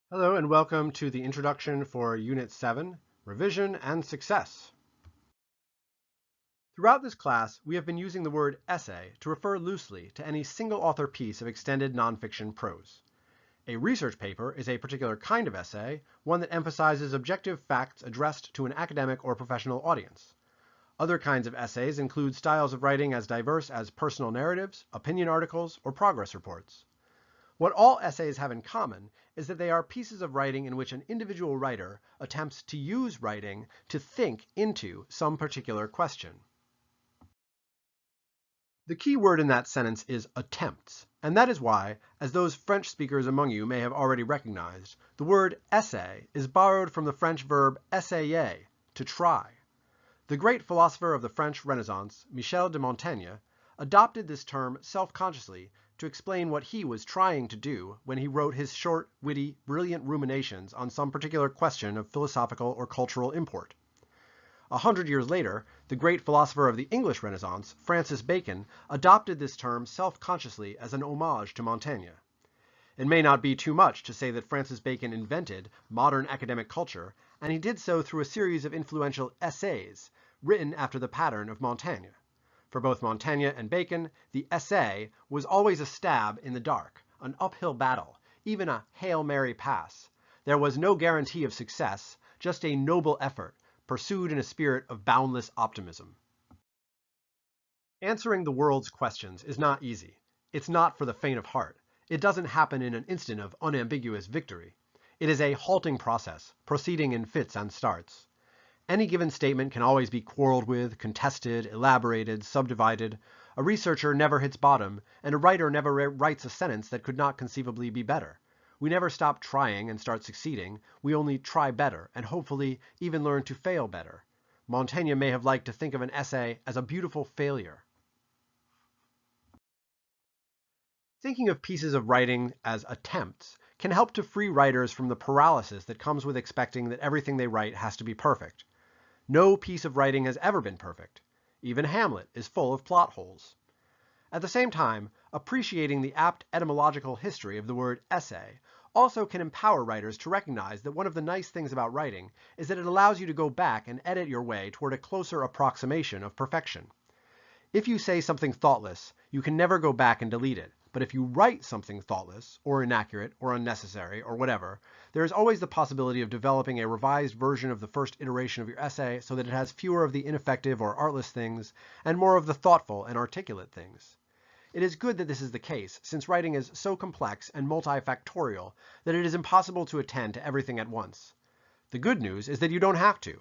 Hello and welcome to the introduction for Unit 7, Revision and Success. Throughout this class, we have been using the word essay to refer loosely to any single author piece of extended nonfiction prose. A research paper is a particular kind of essay, one that emphasizes objective facts addressed to an academic or professional audience. Other kinds of essays include styles of writing as diverse as personal narratives, opinion articles, or progress reports. What all essays have in common is that they are pieces of writing in which an individual writer attempts to use writing to think into some particular question. The key word in that sentence is attempts, and that is why, as those French speakers among you may have already recognized, the word essay is borrowed from the French verb essayer, to try. The great philosopher of the French Renaissance, Michel de Montaigne, adopted this term self-consciously to explain what he was trying to do when he wrote his short, witty, brilliant ruminations on some particular question of philosophical or cultural import. 100 years later, the great philosopher of the English Renaissance, Francis Bacon, adopted this term self-consciously as an homage to Montaigne. It may not be too much to say that Francis Bacon invented modern academic culture, and he did so through a series of influential essays, written after the pattern of Montaigne. For both Montaigne and Bacon, the essay was always a stab in the dark, an uphill battle, even a Hail Mary pass. There was no guarantee of success, just a noble effort, pursued in a spirit of boundless optimism. Answering the world's questions is not easy. It's not for the faint of heart. It doesn't happen in an instant of unambiguous victory. It is a halting process, proceeding in fits and starts. Any given statement can always be quarreled with, contested, elaborated, subdivided. A researcher never hits bottom, and a writer never writes a sentence that could not conceivably be better. We never stop trying and start succeeding. We only try better, and hopefully even learn to fail better. Montaigne may have liked to think of an essay as a beautiful failure. Thinking of pieces of writing as attempts can help to free writers from the paralysis that comes with expecting that everything they write has to be perfect. No piece of writing has ever been perfect. Even Hamlet is full of plot holes. At the same time, appreciating the apt etymological history of the word essay also can empower writers to recognize that one of the nice things about writing is that it allows you to go back and edit your way toward a closer approximation of perfection. If you say something thoughtless, you can never go back and delete it. But if you write something thoughtless, or inaccurate, or unnecessary, or whatever, there is always the possibility of developing a revised version of the first iteration of your essay so that it has fewer of the ineffective or artless things, and more of the thoughtful and articulate things. It is good that this is the case, since writing is so complex and multifactorial that it is impossible to attend to everything at once. The good news is that you don't have to.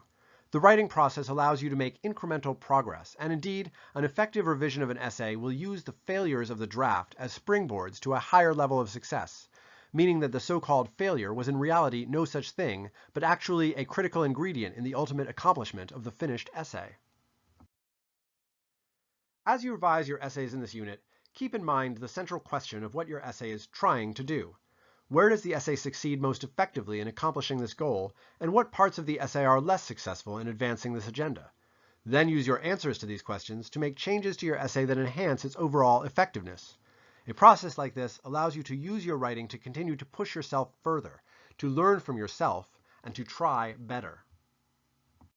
The writing process allows you to make incremental progress, and indeed, an effective revision of an essay will use the failures of the draft as springboards to a higher level of success, meaning that the so-called failure was in reality no such thing, but actually a critical ingredient in the ultimate accomplishment of the finished essay. As you revise your essays in this unit, keep in mind the central question of what your essay is trying to do. Where does the essay succeed most effectively in accomplishing this goal, and what parts of the essay are less successful in advancing this agenda? Then use your answers to these questions to make changes to your essay that enhance its overall effectiveness. A process like this allows you to use your writing to continue to push yourself further, to learn from yourself, and to try better.